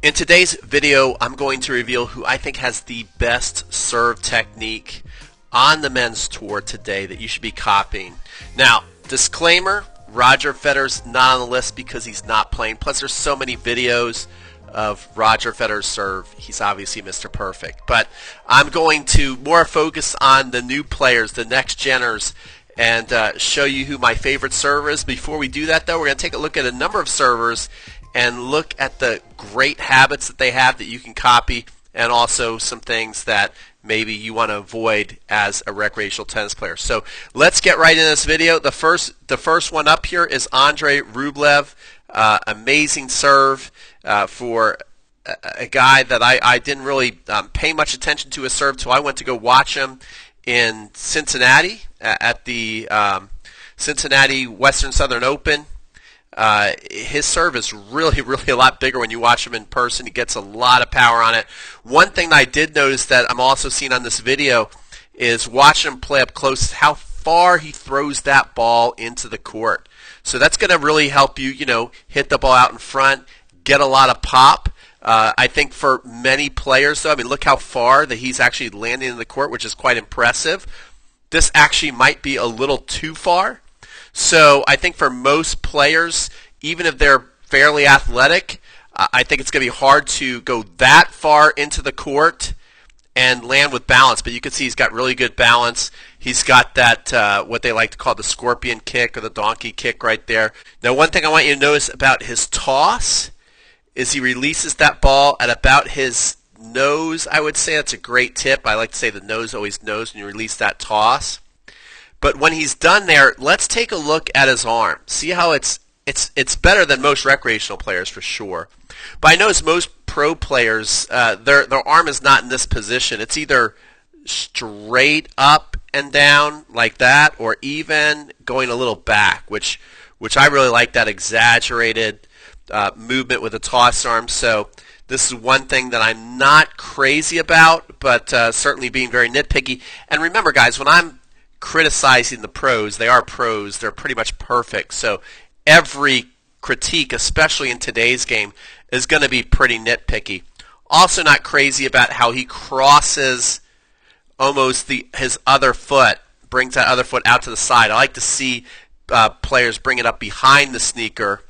In today's video, I'm going to reveal who I think has the best serve technique on the men's tour today that you should be copying. Now, disclaimer, Roger Federer's not on the list because he's not playing. Plus, there's so many videos of Roger Federer's serve. He's obviously Mr. Perfect. But I'm going to more focus on the new players, the next geners, and show you who my favorite server is. Before we do that, though, we're going to take a look at a number of servers and look at the great habits that they have that you can copy, and also some things that maybe you want to avoid as a recreational tennis player. So let's get right into this video. The first one up here is Andrey Rublev. Amazing serve for a guy that I didn't really pay much attention to his serve till I went to go watch him in Cincinnati at the Cincinnati Western Southern Open. His serve is really a lot bigger when you watch him in person. He gets a lot of power on it. One thing that I did notice that I'm also seeing on this video is watching him play up close, how far he throws that ball into the court. So that's going to really help you, hit the ball out in front, get a lot of pop. I think for many players, though, look how far that he's actually landing in the court, which is quite impressive. This actually might be a little too far. So I think for most players, even if they're fairly athletic, I think it's going to be hard to go that far into the court and land with balance. But you can see he's got really good balance. He's got that, what they like to call the scorpion kick or the donkey kick right there. Now, one thing I want you to notice about his toss is he releases that ball at about his nose, I would say. That's a great tip. I like to say the nose always knows when you release that toss. But when he's done there, let's take a look at his arm. See how it's better than most recreational players for sure. But I notice most pro players, their arm is not in this position. It's either straight up and down like that, or even going a little back, which I really like, that exaggerated movement with a toss arm. So this is one thing that I'm not crazy about, but certainly being very nitpicky. And remember, guys, when I'm criticizing the pros, they are pros, they're pretty much perfect, so every critique, especially in today's game, is going to be pretty nitpicky. Also not crazy about how he crosses almost his other foot, brings that other foot out to the side. I like to see players bring it up behind the sneaker,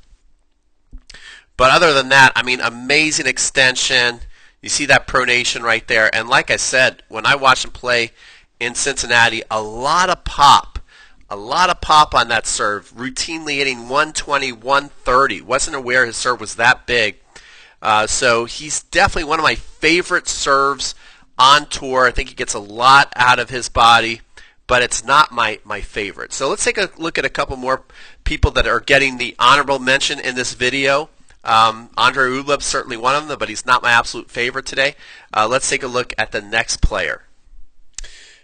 but other than that, amazing extension. You see that pronation right there, and like I said, when I watch him play in Cincinnati, a lot of pop on that serve, routinely hitting 120, 130. Wasn't aware his serve was that big. So he's definitely one of my favorite serves on tour. I think he gets a lot out of his body, but it's not my favorite. So let's take a look at a couple more people that are getting the honorable mention in this video. Andrey Rublev, certainly one of them, but he's not my absolute favorite today. Let's take a look at the next player.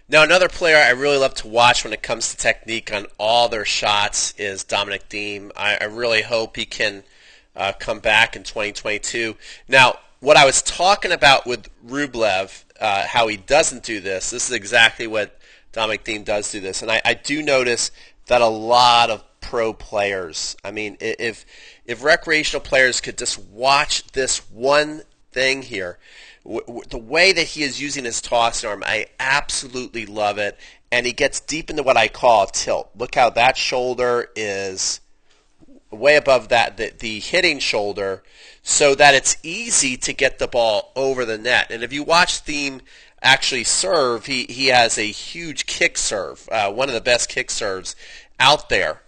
Now, another player I really love to watch when it comes to technique on all their shots is Dominic Thiem. I really hope he can come back in 2022. Now, what I was talking about with Rublev, how he doesn't do this is exactly what Dominic Thiem does do this. And I do notice that a lot of pro players, if recreational players could just watch this one thing here, the way that he is using his toss arm, I absolutely love it. And he gets deep into what I call tilt. Look how that shoulder is way above the hitting shoulder, so that it's easy to get the ball over the net. And if you watch Thiem actually serve, he has a huge kick serve, one of the best kick serves out there.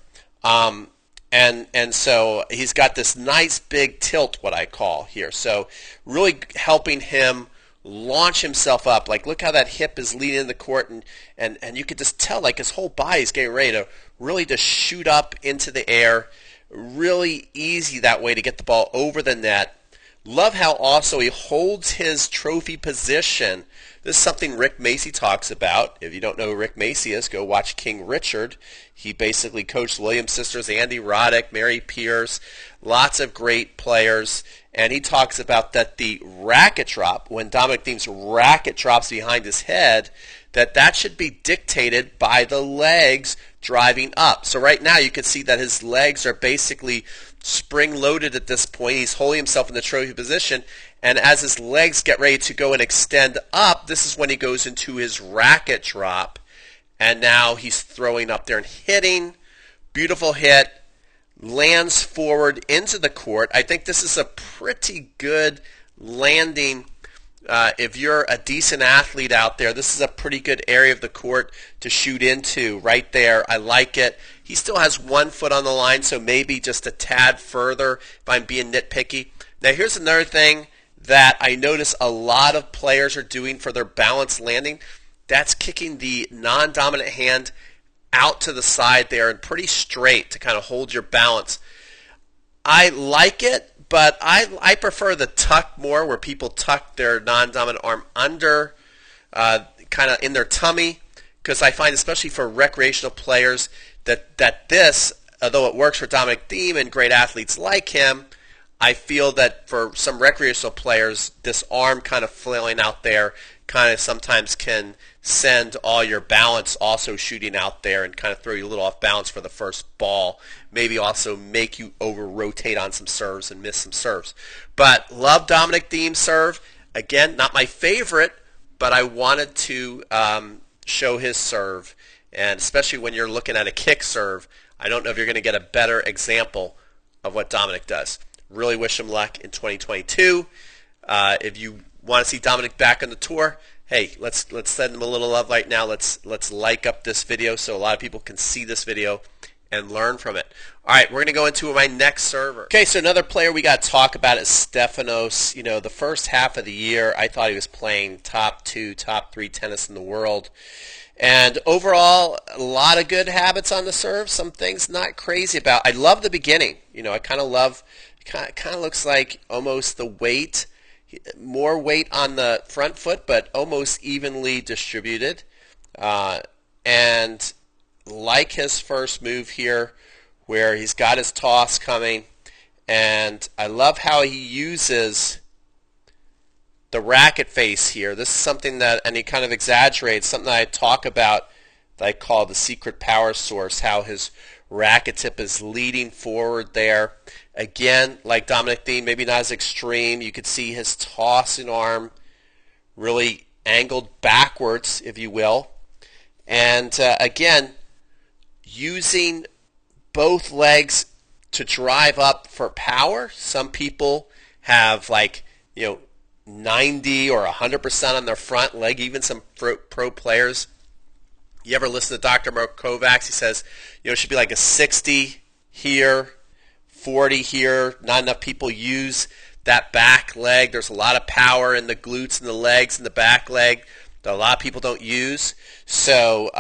And so he's got this nice big tilt, what I call here. So really helping him launch himself up. Like, look how that hip is leading in the court, and you could just tell, like, his whole body is getting ready to really just shoot up into the air. Really easy that way to get the ball over the net. Love how also he holds his trophy position. This is something Rick Macci talks about. If you don't know who Rick Macci is, go watch King Richard. He basically coached Williams sisters, Andy Roddick, Mary Pierce, lots of great players. and he talks about that the racket drop, when Dominic Thiem's racket drops behind his head, that should be dictated by the legs driving up. So right now you can see that his legs are basically spring-loaded at this point. He's holding himself in the trophy position, and as his legs get ready to go and extend up, this is when he goes into his racket drop, and now he's throwing up there and hitting. Beautiful hit. Lands forward into the court. I think this is a pretty good landing. If you're a decent athlete out there, this is a pretty good area of the court to shoot into right there. I like it. He still has 1 foot on the line, so maybe just a tad further if I'm being nitpicky. Now here's another thing that I notice a lot of players are doing for their balanced landing. That's kicking the non-dominant hand out to the side there and pretty straight to kind of hold your balance. I like it, but I prefer the tuck more, where people tuck their non-dominant arm under, kind of in their tummy, because I find, especially for recreational players, that this, although it works for Dominic Thiem and great athletes like him, I feel that for some recreational players, this arm kind of flailing out there kind of sometimes can send all your balance also shooting out there and kind of throw you a little off balance for the first ball. Maybe also make you over-rotate on some serves and miss some serves. But love Dominic Thiem's serve. Again, not my favorite, but I wanted to show his serve. And especially when you're looking at a kick serve, I don't know if you're going to get a better example of what Dominic does. Really wish him luck in 2022. If you want to see Dominic back on the tour, hey, let's send him a little love right now. Let's like up this video so a lot of people can see this video and learn from it. All right, we're going to go into my next server. Okay, so another player we got to talk about is Stefanos. You know, the first half of the year, I thought he was playing top 2, top 3 tennis in the world. And overall, a lot of good habits on the serve. Some things not crazy about. I love the beginning. You know, I kind of love, kind of looks like almost the weight, more weight on the front foot, but almost evenly distributed. And like his first move here, where he's got his toss coming, and I love how he uses the racket face here. This is something that, and he kind of exaggerates, something that I talk about that I call the secret power source, how his racket tip is leading forward there. Again, like Dominic Thiem, maybe not as extreme. You could see his tossing arm really angled backwards, if you will. And again, using both legs to drive up for power. Some people have, like, 90 or 100% on their front leg, even some pro players. You ever listen to Dr. Mark Kovacs? He says, it should be like a 60 here, 40 here. Not enough people use that back leg. There's a lot of power in the glutes and the legs and the back leg that a lot of people don't use. So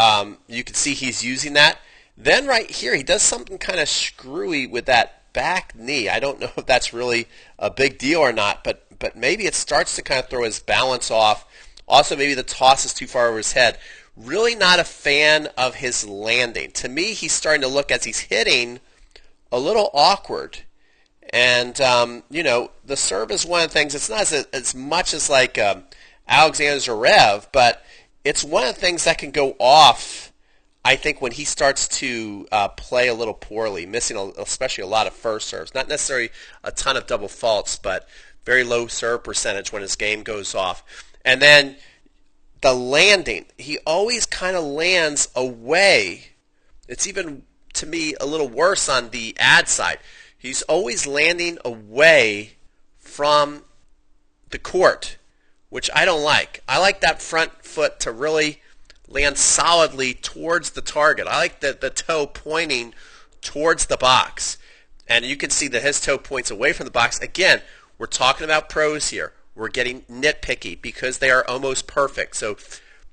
you can see he's using that. Then right here, he does something kind of screwy with that back knee. I don't know if that's really a big deal or not, but maybe it starts to kind of throw his balance off. Also, maybe the toss is too far over his head. Really not a fan of his landing. To me, he's starting to look, as he's hitting, a little awkward. And, the serve is one of the things, it's not as much as like Alexander Zverev, but it's one of the things that can go off, I think, when he starts to play a little poorly, missing especially a lot of first serves. Not necessarily a ton of double faults, but very low serve percentage when his game goes off. And then the landing, he always kind of lands away. It's even, to me, a little worse on the ad side. He's always landing away from the court, which I don't like. I like that front foot to really land solidly towards the target. I like the toe pointing towards the box. And you can see that his toe points away from the box. Again, we're talking about pros here. We're getting nitpicky because they are almost perfect. So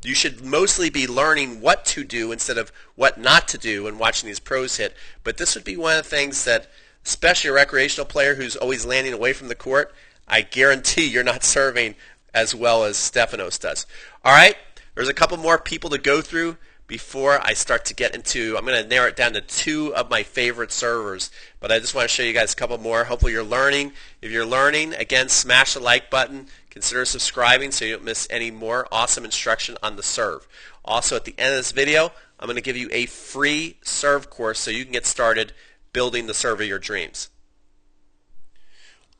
you should mostly be learning what to do instead of what not to do when watching these pros hit. But this would be one of the things that, especially a recreational player who's always landing away from the court, I guarantee you're not serving as well as Stefanos does. All right, there's a couple more people to go through before I start to get into, I'm going to narrow it down to 2 of my favorite servers, but I just want to show you guys a couple more. Hopefully you're learning. If you're learning, again, smash the like button. Consider subscribing so you don't miss any more awesome instruction on the serve. Also, at the end of this video, I'm going to give you a free serve course so you can get started building the serve of your dreams.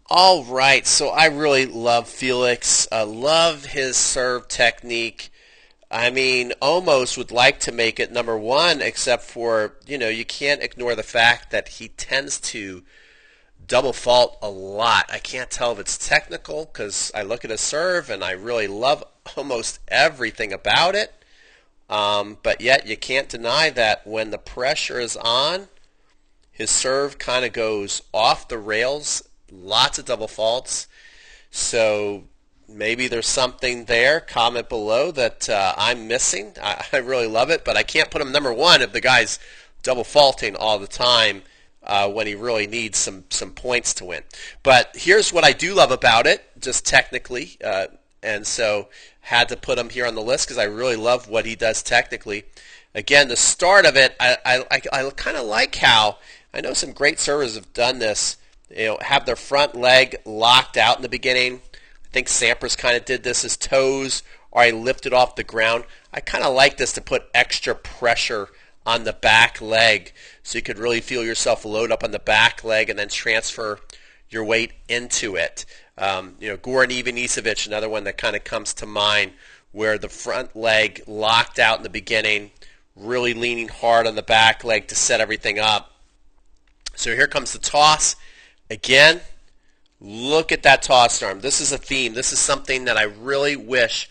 All right, so I really love Felix. I love his serve technique. I mean, almost would like to make it number 1, except for, you can't ignore the fact that he tends to double fault a lot. I can't tell if it's technical because I look at his serve and I really love almost everything about it. But yet you can't deny that when the pressure is on, his serve kind of goes off the rails. Lots of double faults. So maybe there's something there. Comment below that I'm missing. I really love it, but I can't put him number 1 if the guy's double faulting all the time when he really needs some points to win. But here's what I do love about it, just technically, and so had to put him here on the list because I really love what he does technically. Again, the start of it, I kind of like how, I know some great servers have done this, have their front leg locked out in the beginning. I think Sampras kind of did this. His toes are lifted off the ground. I kind of like this to put extra pressure on the back leg so you could really feel yourself load up on the back leg and then transfer your weight into it. Goran Ivanisevic, another one that kind of comes to mind, where the front leg locked out in the beginning, really leaning hard on the back leg to set everything up. So here comes the toss. Again, look at that toss arm. This is a theme. This is something that I really wish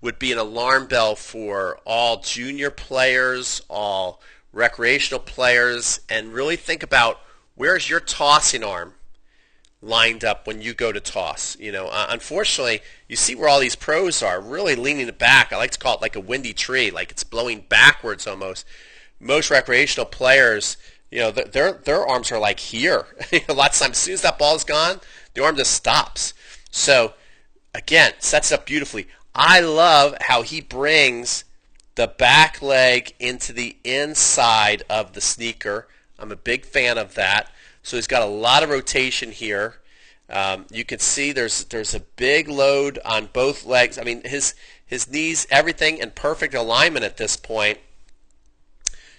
would be an alarm bell for all junior players, all recreational players, and really think about where's your tossing arm lined up when you go to toss. Unfortunately, you see where all these pros are, really leaning it back. I like to call it like a windy tree, like it's blowing backwards almost. Most recreational players, their arms are like here. Lots of times, as soon as that ball's gone, the arm just stops. So, again, sets it up beautifully. I love how he brings the back leg into the inside of the sneaker. I'm a big fan of that. So he's got a lot of rotation here. You can see there's a big load on both legs. I mean, his knees, everything in perfect alignment at this point.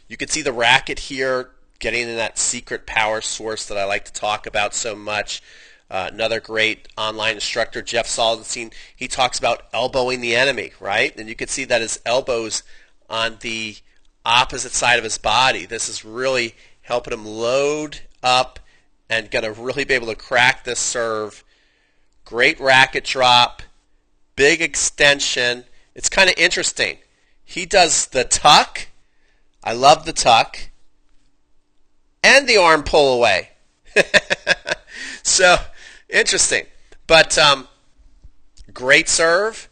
You can see the racket here, getting in that secret power source that I like to talk about so much. Another great online instructor, Jeff Saldenstein, he talks about elbowing the enemy, right? And you can see that his elbow's on the opposite side of his body. This is really helping him load up and going to really be able to crack this serve. Great racket drop, big extension. It's kind of interesting. He does the tuck. I love the tuck. And the arm pull away. So, interesting. But great serve.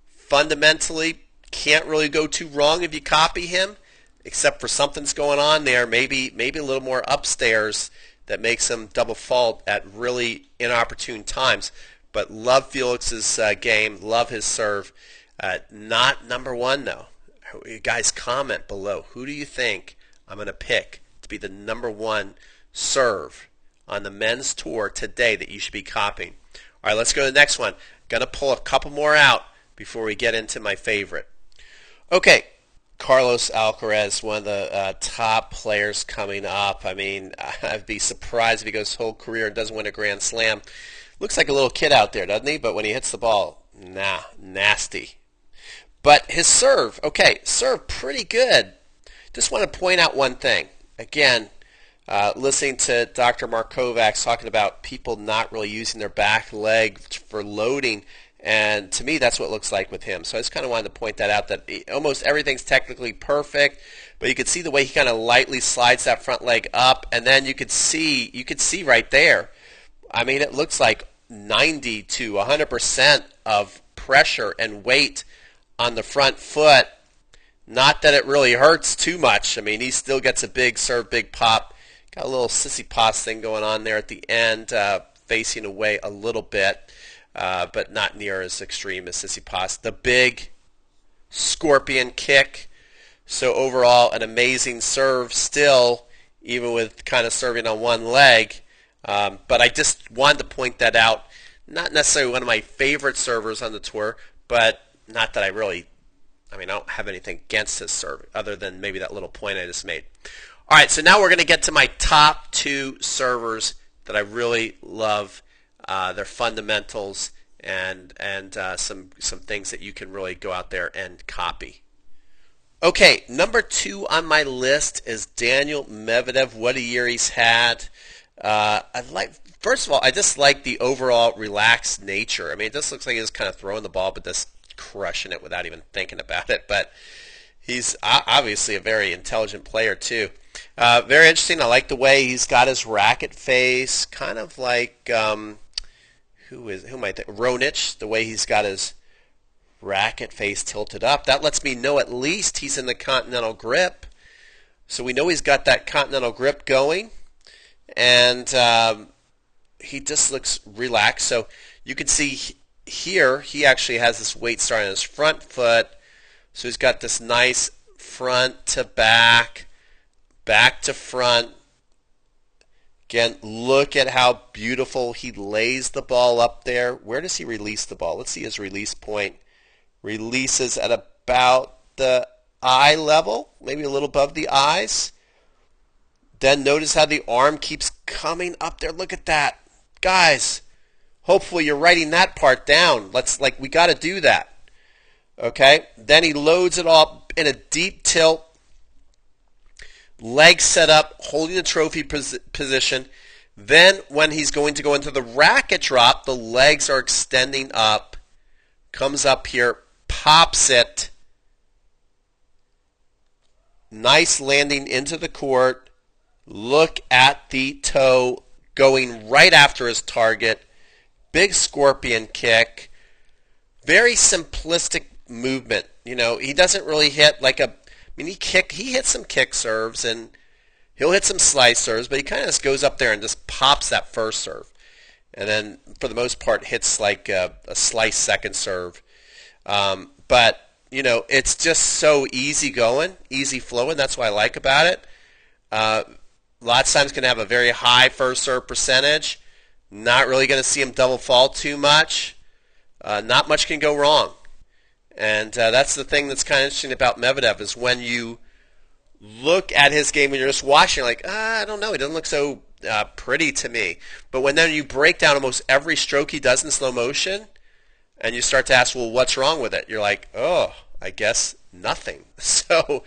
Fundamentally, can't really go too wrong if you copy him, except for something's going on there. Maybe a little more upstairs that makes him double fault at really inopportune times. But love Felix's game. Love his serve. Not number 1, though. You guys comment below. Who do you think I'm going to pick to be the number 1 serve on the men's tour today that you should be copying? All right, let's go to the next one. Going to pull a couple more out before we get into my favorite. Okay, Carlos Alcaraz, one of the top players coming up. I mean, I'd be surprised if he goes his whole career and doesn't win a Grand Slam. Looks like a little kid out there, doesn't he? But when he hits the ball, nasty. But his serve, serve pretty good. Just want to point out one thing. Again, listening to Dr. Mark Kovacs talking about people not really using their back leg for loading, and to me that's what it looks like with him. So I just kind of wanted to point that out, that almost everything's technically perfect, but you could see the way he kind of lightly slides that front leg up, and then you could see right there. I mean, it looks like 90 to 100% of pressure and weight on the front foot. Not that it really hurts too much. I mean, he still gets a big serve, big pop. Got a little Tsitsipas thing going on there at the end, facing away a little bit, but not near as extreme as Tsitsipas. The big scorpion kick. So overall, an amazing serve still, even with kind of serving on one leg. But I just wanted to point that out. Not necessarily one of my favorite servers on the tour, but not that I don't have anything against his serve other than maybe that little point I just made. All right, so now we're going to get to my top two servers that I really love. Their fundamentals and some things that you can really go out there and copy. Okay, number 2 on my list is Daniil Medvedev. What a year he's had. First of all, I just like the overall relaxed nature. I mean, it just looks like he's kind of throwing the ball, but just crushing it without even thinking about it. But he's obviously a very intelligent player too. Very interesting. I like the way he's got his racket face, kind of like who am I thinking? Ronich. The way he's got his racket face tilted up. That lets me know at least he's in the continental grip. So we know he's got that continental grip going. And he just looks relaxed. So you can see here he actually has this weight starting on his front foot. So he's got this nice front to back, back to front. Again, look at how beautiful he lays the ball up there. Where does he release the ball? Let's see his release point. Releases at about the eye level, maybe a little above the eyes. Then notice how the arm keeps coming up there. Look at that. Guys, hopefully you're writing that part down. We got to do that. Okay? Then he loads it all in a deep tilt. Legs set up, holding the trophy position. Then when he's going to go into the racket drop, the legs are extending up. Comes up here, pops it. Nice landing into the court. Look at the toe going right after his target. Big scorpion kick. Very simplistic movement. You know, he doesn't really hit he hits some kick serves and he'll hit some slice serves, but he kind of just goes up there and just pops that first serve. And then for the most part hits like a slice second serve. But, you know, it's just so easy going, easy flowing. That's what I like about it. Lots of times going to have a very high first serve percentage. Not really going to see him double fault too much. Not much can go wrong. And that's the thing that's kind of interesting about Medvedev is when you look at his game and you're just watching, like, I don't know, he doesn't look so pretty to me. But when then you break down almost every stroke he does in slow motion, and you start to ask, well, what's wrong with it? You're like, oh, I guess nothing. So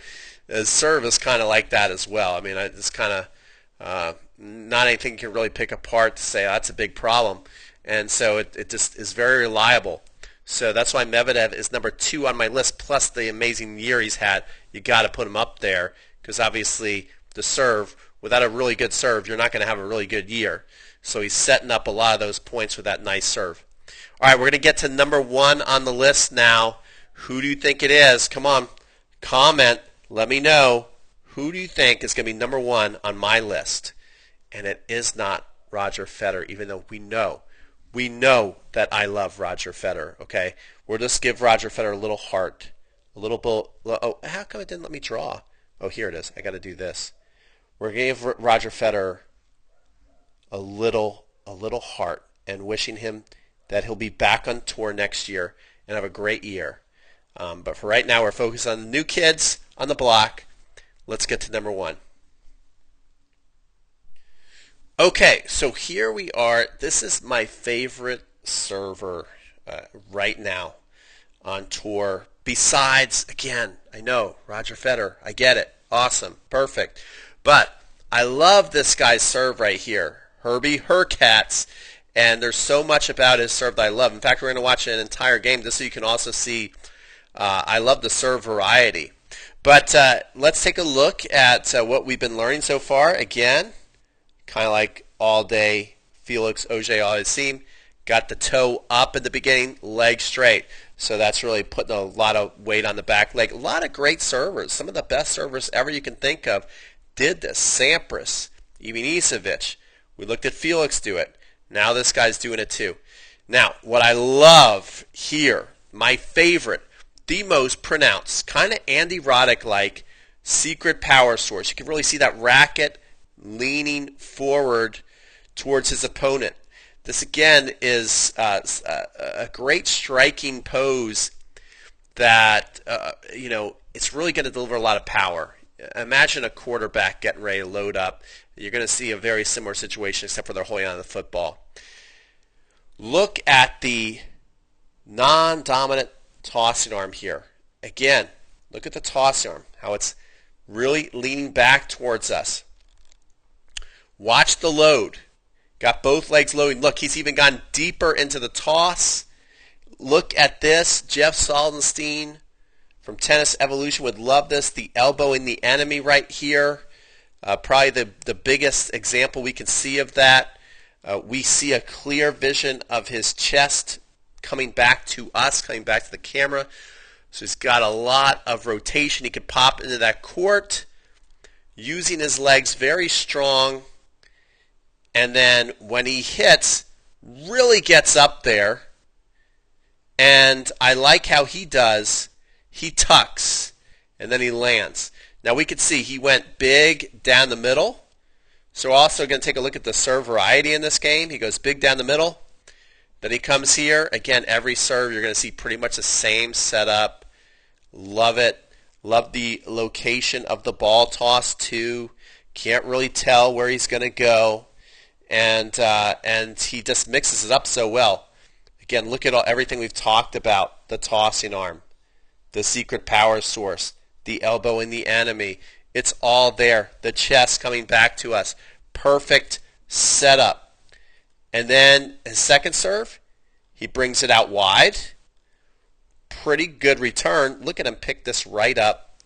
his serve is kind of like that as well. I mean, it's kind of not anything you can really pick apart to say, oh, that's a big problem. And so it just is very reliable. So that's why Medvedev is number 2 on my list, plus the amazing year he's had. You got to put him up there because obviously the serve, without a really good serve, you're not going to have a really good year. So he's setting up a lot of those points with that nice serve. All right, we're going to get to number 1 on the list now. Who do you think it is? Come on, comment. Let me know. Who do you think is going to be number 1 on my list? And it is not Roger Federer, even though we know that I love Roger Federer, okay? We'll just give Roger Federer a little heart. A little bit. Oh, how come it didn't let me draw? Oh, here it is. I got to do this. We're going to give Roger Federer a little heart and wishing him that he'll be back on tour next year and have a great year. But for right now, we're focused on the new kids on the block. Let's get to number 1. Okay, so here we are. This is my favorite server right now on tour. Besides, again, I know, Roger Federer. I get it. Awesome. Perfect. But I love this guy's serve right here. Herbie Hurkacz. And there's so much about his serve that I love. In fact, we're going to watch an entire game just so you can also see I love the serve variety. But let's take a look at what we've been learning so far. Again, kind of like all day Felix Auger-Aliassime. Got the toe up in the beginning, leg straight. So that's really putting a lot of weight on the back leg. A lot of great servers. Some of the best servers ever you can think of did this. Sampras, Ivanisevic. We looked at Felix do it. Now this guy's doing it too. Now, what I love here, my favorite, the most pronounced, kind of Andy Roddick-like, secret power source. You can really see that racket leaning forward towards his opponent. This again is a great striking pose that it's really going to deliver a lot of power. Imagine a quarterback getting ready to load up. You're going to see a very similar situation, except for they're holding on to the football. Look at the non-dominant tossing arm here. Again, look at the tossing arm, how it's really leaning back towards us. Watch the load. Got both legs loading. Look, he's even gone deeper into the toss. Look at this. Jeff Saldenstein from Tennis Evolution would love this. The elbowing the enemy right here. Probably the biggest example we can see of that. We see a clear vision of his chest coming back to us, coming back to the camera. So he's got a lot of rotation. He could pop into that court using his legs very strong. And then when he hits, really gets up there. And I like how he does. He tucks, and then he lands. Now we could see he went big down the middle. So we're also going to take a look at the serve variety in this game. He goes big down the middle. Then he comes here. Again, every serve you're going to see pretty much the same setup. Love it. Love the location of the ball toss too. Can't really tell where he's going to go. And he just mixes it up so well. Again, look at everything we've talked about. The tossing arm, the secret power source, the elbow in the enemy. It's all there. The chest coming back to us. Perfect setup. And then his second serve, he brings it out wide. Pretty good return. Look at him pick this right up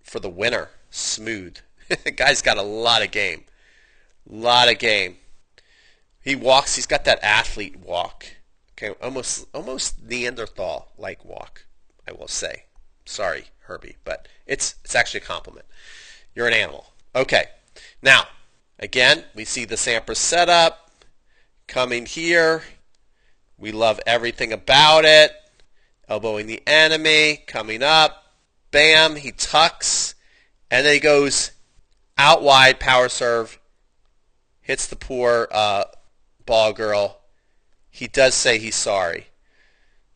for the winner. Smooth. The guy's got a lot of game. Lot of game. He walks. He's got that athlete walk. Okay, almost Neanderthal-like walk, I will say. Sorry, Herbie, but it's actually a compliment. You're an animal. Okay, now, again, we see the Sampras setup coming here. We love everything about it. Elbowing the enemy, coming up. Bam, he tucks, and then he goes out wide, power serve, hits the poor ball girl. He does say he's sorry.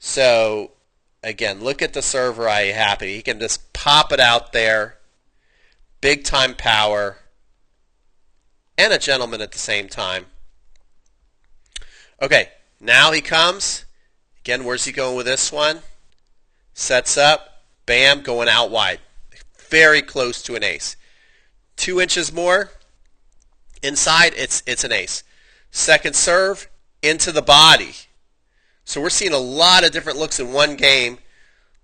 So, again, look at the server I happy. He can just pop it out there. Big time power. And a gentleman at the same time. Okay, now he comes. Again, where's he going with this one? Sets up. Bam, going out wide. Very close to an ace. 2 inches more. Inside, it's an ace. Second serve, into the body. So we're seeing a lot of different looks in one game.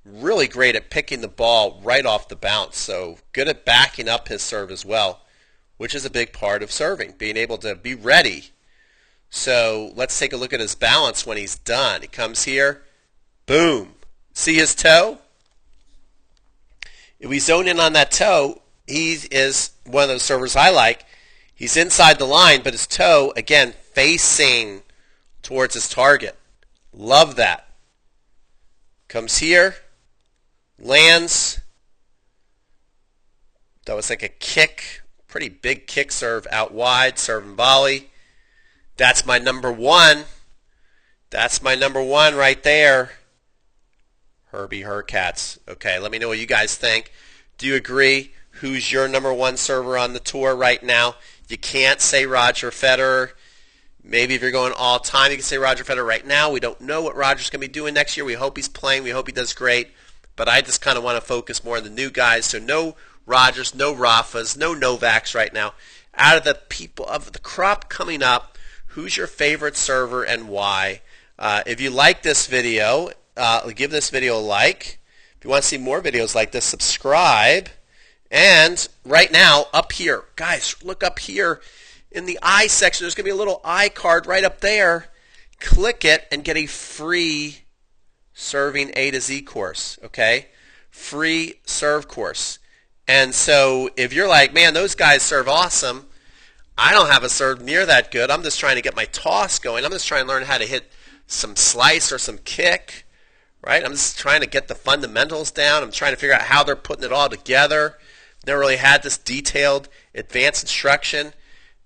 Really great at picking the ball right off the bounce. So good at backing up his serve as well, which is a big part of serving, being able to be ready. So let's take a look at his balance when he's done. He comes here. Boom. See his toe? If we zone in on that toe, he is one of those servers I like. He's inside the line, but his toe, again, facing towards his target. Love that. Comes here. Lands. That was like a kick. Pretty big kick serve out wide. Serve and volley. That's my number one. That's my number one right there. Herbie Hurkats. Okay, let me know what you guys think. Do you agree? Who's your number one server on the tour right now? You can't say Roger Federer. Maybe if you're going all time, you can say Roger Federer right now. We don't know what Roger's going to be doing next year. We hope he's playing. We hope he does great. But I just kind of want to focus more on the new guys. So no Rogers, no Rafas, no Novaks right now. Out of the people of the crop coming up, who's your favorite server and why? If you like this video, give this video a like. If you want to see more videos like this, subscribe. And right now, up here, guys, look up here in the I section. There's going to be a little I card right up there. Click it and get a free serving A to Z course, okay? Free serve course. And so if you're like, man, those guys serve awesome, I don't have a serve near that good. I'm just trying to get my toss going. I'm just trying to learn how to hit some slice or some kick, right? I'm just trying to get the fundamentals down. I'm trying to figure out how they're putting it all together. never really had this detailed advanced instruction,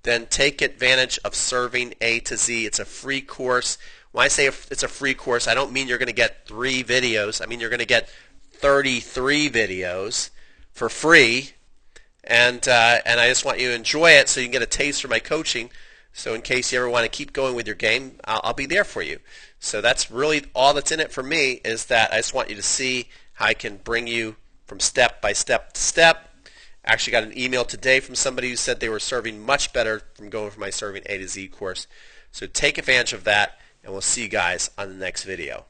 then take advantage of Serving A to Z. It's a free course. When I say it's a free course, I don't mean you're going to get 3 videos. I mean you're going to get 33 videos for free, and I just want you to enjoy it so you can get a taste for my coaching. So in case you ever want to keep going with your game, I'll be there for you. So that's really all that's in it for me, is that I just want you to see how I can bring you from step by step to step. I actually got an email today from somebody who said they were serving much better from going for my Serving A to Z course. So take advantage of that, and we'll see you guys on the next video.